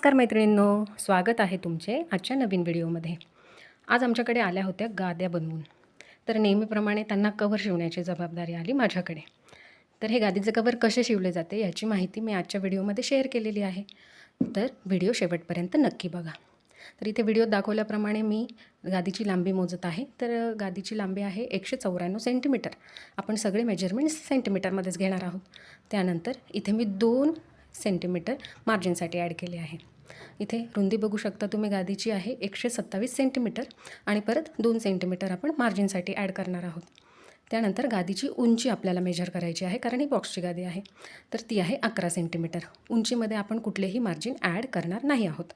नमस्कार मैत्रिणींनो, स्वागत आहे तुमचे आजच्या नवीन व्हिडिओमध्ये। आज आमच्याकडे आल्या होत्या गाद्या बनवून। तर नेहमीप्रमाणे त्यांना कव्हर शिवण्याची जबाबदारी आली माझ्याकडे। तर हे गादीचे कव्हर कसे शिवले जाते याची माहिती मी आजच्या व्हिडिओमध्ये शेअर केलेली आहे। तर व्हिडिओ शेवटपर्यंत नक्की बघा। तर इथे व्हिडिओत दाखवल्याप्रमाणे मी गादीची लांबी मोजत आहे। तर गादीची लांबी आहे 194 सेंटीमीटर। आपण सगळे मेजरमेंट्स सेंटीमीटरमध्येच घेणार आहोत। त्यानंतर इथे मी 2 सेंटीमीटर मार्जिनसाठी ॲड केले आहे। इथे रुंदी बघू शकता तुम्ही, गादीची आहे 127 सेंटीमीटर आणि परत 2 सेंटीमीटर आपण मार्जिनसाठी ॲड करणार आहोत। त्यानंतर गादीची उंची आपल्याला मेजर करायची आहे, कारण ही बॉक्सची गादी आहे। तर ती आहे 11 सेंटीमीटर। उंचीमध्ये आपण कुठलेही मार्जिन ॲड करणार नाही आहोत।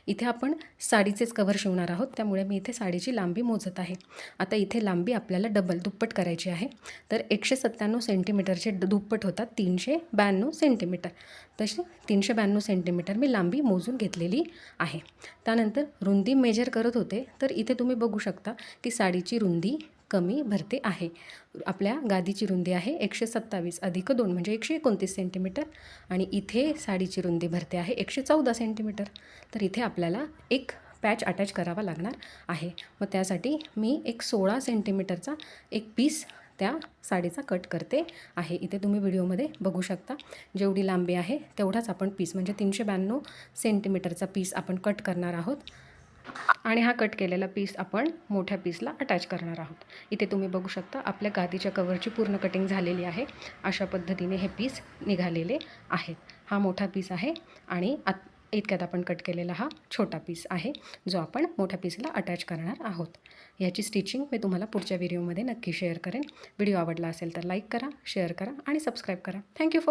इथे आपण साडीचेच कव्हर शिवणार आहोत, त्यामुळे मी इथे साडीची लांबी मोजत आहे। आता इथे लांबी आपल्याला दुप्पट करायची आहे। तर 197 सेंटीमीटरचे दुप्पट होतात 392 सेंटीमीटर। तसे 392 सेंटीमीटर मी लांबी मोजून घेतलेली आहे। त्यानंतर रुंदी मेजर करत होते, तर इथे तुम्ही बघू शकता की साडीची रुंदी कमी भरते आहे। आपल्या गादीची रुंदी आहे 127 अधिक 2 म्हणजे 129 सेंटीमीटर आणि इथे साडीची रुंदी भरते आहे 114 सेंटीमीटर। तर इथे आपल्याला एक पॅच अटॅच करावा लागणार आहे। मग त्यासाठी मी एक 16 सेंटीमीटरचा एक पीस त्या साडीचा कट करते आहे। इथे तुम्ही व्हिडिओमध्ये बघू शकता, जेवढी लांबी आहे तेवढाच आपण पीस म्हणजे 392 सेंटीमीटरचा पीस आपण कट करणार आहोत आणि हा कट केलेला पीस आपण मोठ्या पीसला अटॅच करणार आहोत। इथे तुम्ही बघू शकता आपल्या गादीच्या कव्हरची पूर्ण कटिंग झालेली आहे। अशा पद्धतीने हे पीस निघालेले आहेत। हा मोठा पीस आहे आणि इतक्यात आपण कट केलेला हा छोटा पीस आहे, जो आपण मोठ्या पीसला अटॅच करणार आहोत। याची स्टिचिंग मी तुम्हाला पुढच्या व्हिडिओमध्ये नक्की शेअर करेन। व्हिडिओ आवडला असेल तर लाईक करा, शेअर करा आणि सबस्क्राईब करा। Thank you for